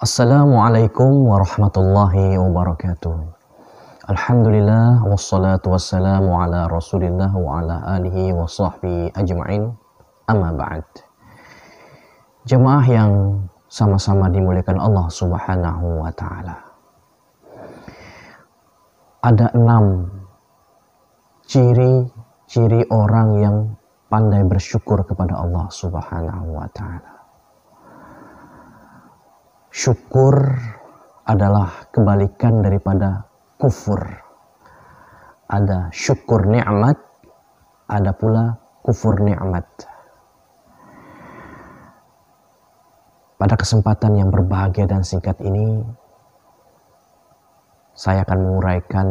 Assalamualaikum warahmatullahi wabarakatuh. Alhamdulillah wassalatu wassalamu ala rasulillah wa ala alihi wa sahbihi ajma'in. Amma ba'd. Jemaah yang sama-sama dimuliakan Allah subhanahu wa ta'ala. Ada 6 ciri-ciri orang yang pandai bersyukur kepada Allah subhanahu wa ta'ala. Syukur adalah kebalikan daripada kufur. Ada syukur nikmat, ada pula kufur nikmat. Pada kesempatan yang berbahagia dan singkat ini, saya akan menguraikan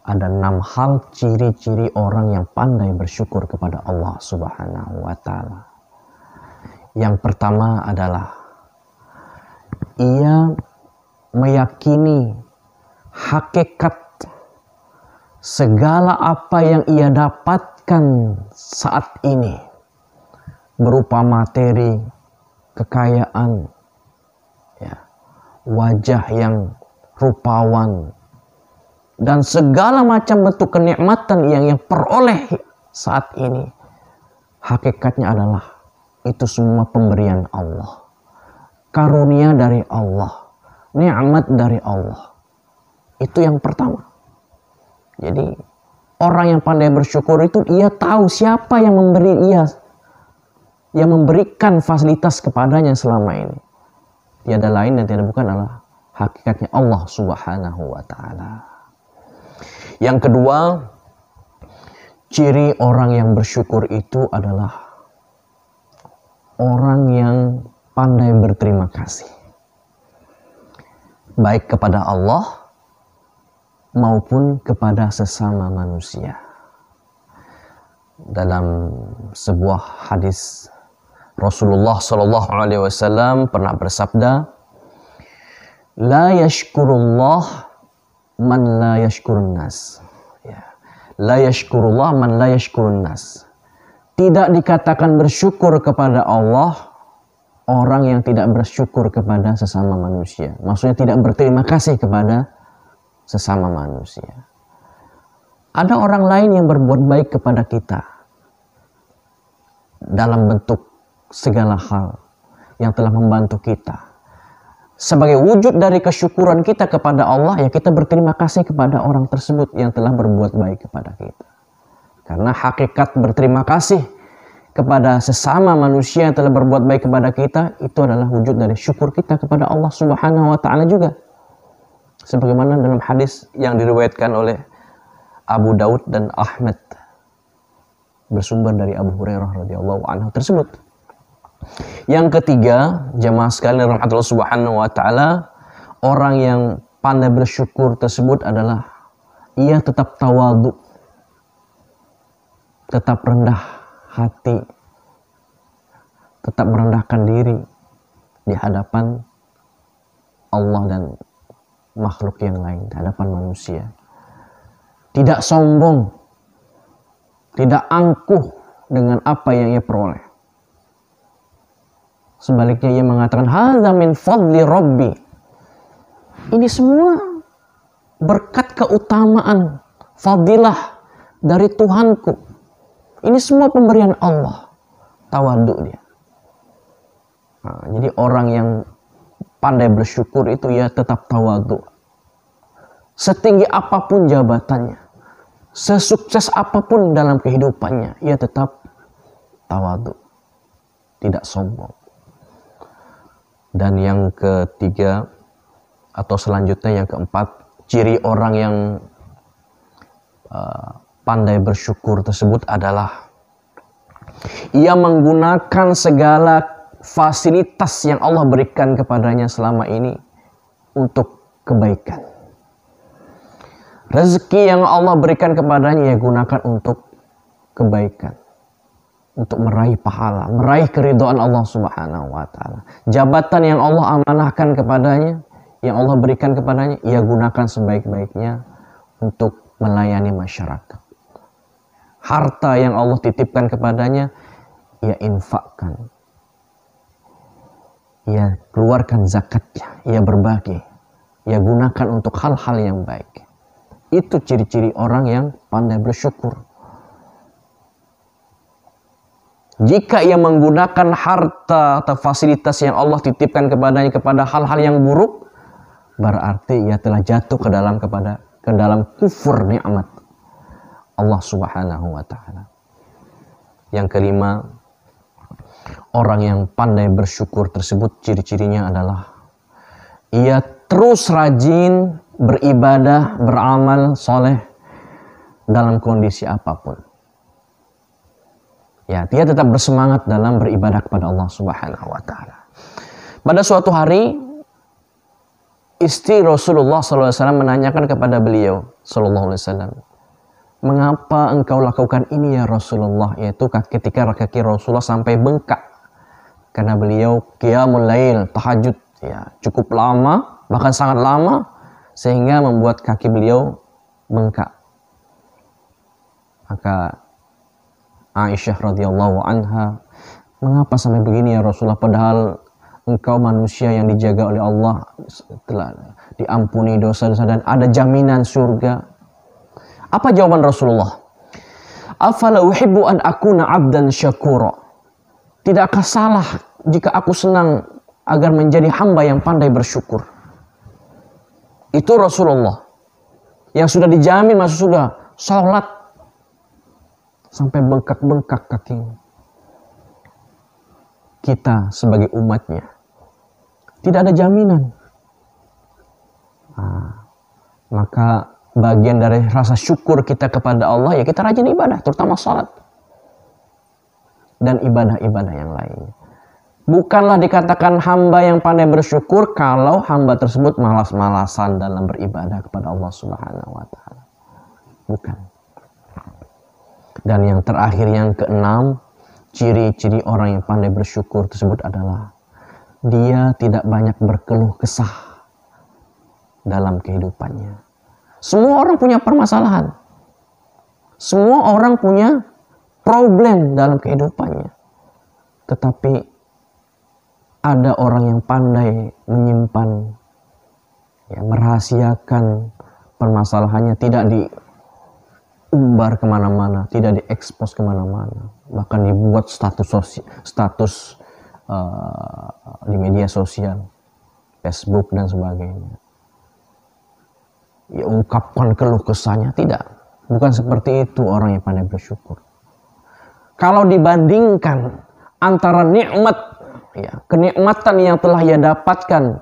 ada 6 hal ciri-ciri orang yang pandai bersyukur kepada Allah Subhanahu wa ta'ala. Yang pertama adalah ia meyakini hakikat segala apa yang ia dapatkan saat ini berupa materi, kekayaan, wajah yang rupawan, dan segala macam bentuk kenikmatan yang peroleh saat ini. Hakikatnya adalah itu semua pemberian Allah. Karunia dari Allah, nikmat dari Allah. Itu yang pertama. Jadi orang yang pandai bersyukur itu ia tahu siapa yang memberi ia, yang memberikan fasilitas kepadanya selama ini. Tiada lain dan tiada bukan adalah hakikatnya Allah subhanahu wa ta'ala. Yang kedua, ciri orang yang bersyukur itu adalah orang yang pandai berterima kasih, baik kepada Allah maupun kepada sesama manusia. Dalam sebuah hadis, Rasulullah SAW pernah bersabda, "La yashkurullah man la yashkurun nas." La yashkurullah man la yashkurun nas. Tidak dikatakan bersyukur kepada Allah orang yang tidak bersyukur kepada sesama manusia. Maksudnya tidak berterima kasih kepada sesama manusia. Ada orang lain yang berbuat baik kepada kita dalam bentuk segala hal yang telah membantu kita. Sebagai wujud dari kesyukuran kita kepada Allah, ya kita berterima kasih kepada orang tersebut yang telah berbuat baik kepada kita. Karena hakikat berterima kasih kepada sesama manusia yang telah berbuat baik kepada kita, itu adalah wujud dari syukur kita kepada Allah Subhanahu wa ta'ala juga. Sebagaimana dalam hadis yang diriwayatkan oleh Abu Daud dan Ahmad, bersumber dari Abu Hurairah radhiyallahu anhu tersebut. Yang ketiga, jemaah sekalian rahmatullah Subhanahu wa ta'ala, orang yang pandai bersyukur tersebut adalah ia tetap tawadhu, tetap rendah hati, tetap merendahkan diri di hadapan Allah dan makhluk yang lain, di hadapan manusia. Tidak sombong, tidak angkuh dengan apa yang ia peroleh. Sebaliknya ia mengatakan, "Hadza min fadli Rabbi." Ini semua berkat keutamaan, fadilah dari Tuhanku. Ini semua pemberian Allah. Tawadhu dia. Jadi orang yang pandai bersyukur itu ya tetap tawadhu. Setinggi apapun jabatannya, sesukses apapun dalam kehidupannya, ia tetap tawadhu, tidak sombong. Dan yang ketiga atau selanjutnya yang keempat, ciri orang yang pandai bersyukur tersebut adalah ia menggunakan segala fasilitas yang Allah berikan kepadanya selama ini untuk kebaikan. Rezeki yang Allah berikan kepadanya ia gunakan untuk kebaikan, untuk meraih pahala, meraih keridhaan Allah Subhanahu wa ta'ala. Jabatan yang Allah amanahkan kepadanya, yang Allah berikan kepadanya, ia gunakan sebaik-baiknya untuk melayani masyarakat. Harta yang Allah titipkan kepadanya, ia infakkan. ia keluarkan zakatnya, ia berbagi, ia gunakan untuk hal-hal yang baik. Itu ciri-ciri orang yang pandai bersyukur. Jika ia menggunakan harta atau fasilitas yang Allah titipkan kepadanya kepada hal-hal yang buruk, berarti ia telah jatuh ke dalam kufur nikmat Allah Subhanahu wa taala. Yang kelima, orang yang pandai bersyukur tersebut ciri-cirinya adalah ia terus rajin beribadah, beramal soleh dalam kondisi apapun. Ya, dia tetap bersemangat dalam beribadah kepada Allah Subhanahu wa taala. Pada suatu hari, istri Rasulullah SAW menanyakan kepada beliau SAW, mengapa engkau lakukan ini ya Rasulullah? Yaitu ketika kaki Rasulullah sampai bengkak. Karena beliau qiyamul lail, tahajud, ya, cukup lama, bahkan sangat lama, sehingga membuat kaki beliau bengkak. Maka Aisyah radhiyallahu anha, mengapa sampai begini ya Rasulullah, padahal engkau manusia yang dijaga oleh Allah, telah diampuni dosa-dosa dan ada jaminan surga. Apa jawaban Rasulullah? Afala uhibbu an akuna abdan syakura. Tidakkah salah jika aku senang agar menjadi hamba yang pandai bersyukur? Itu Rasulullah yang sudah dijamin masuk surga, salat sampai bengkak-bengkak kakinya. Kita sebagai umatnya tidak ada jaminan. Maka bagian dari rasa syukur kita kepada Allah, ya kita rajin ibadah, terutama salat dan ibadah-ibadah yang lainnya. Bukanlah dikatakan hamba yang pandai bersyukur kalau hamba tersebut malas-malasan dalam beribadah kepada Allah Subhanahu wa taala. Bukan. Dan yang terakhir, yang keenam, ciri-ciri orang yang pandai bersyukur tersebut adalah dia tidak banyak berkeluh kesah dalam kehidupannya. Semua orang punya permasalahan. Semua orang punya problem dalam kehidupannya. Tetapi ada orang yang pandai menyimpan, ya, merahasiakan permasalahannya, tidak diumbar kemana-mana, tidak diekspos kemana-mana. Bahkan dibuat status di media sosial, Facebook dan sebagainya. Ya, ungkapkan keluh kesahnya, tidak. Bukan seperti itu orang yang pandai bersyukur. Kalau dibandingkan antara nikmat, ya, kenikmatan yang telah ia dapatkan,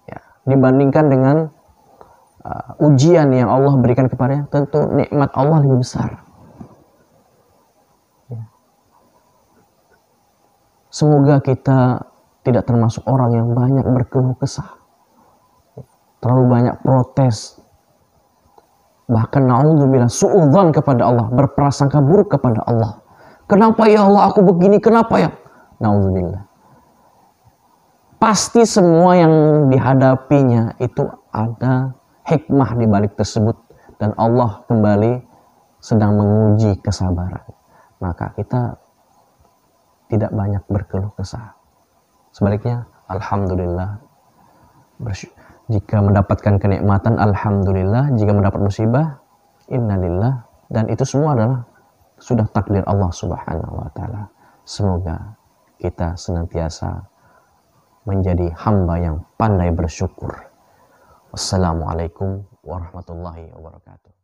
ya, dibandingkan dengan ujian yang Allah berikan kepadanya, tentu nikmat Allah lebih besar. Ya. Semoga kita tidak termasuk orang yang banyak berkeluh kesah, terlalu banyak protes, bahkan na'udzubillah suudzon kepada Allah, berprasangka buruk kepada Allah. Kenapa ya Allah aku begini, kenapa ya? Na'udzubillah. Pasti semua yang dihadapinya itu ada hikmah di balik tersebut, dan Allah kembali sedang menguji kesabaran. Maka kita tidak banyak berkeluh kesah. Sebaliknya, alhamdulillah. Jika mendapatkan kenikmatan, alhamdulillah. Jika mendapat musibah, innalillah. Dan itu semua adalah sudah takdir Allah Subhanahu wa taala. Semoga kita senantiasa menjadi hamba yang pandai bersyukur. Wassalamualaikum warahmatullahi wabarakatuh.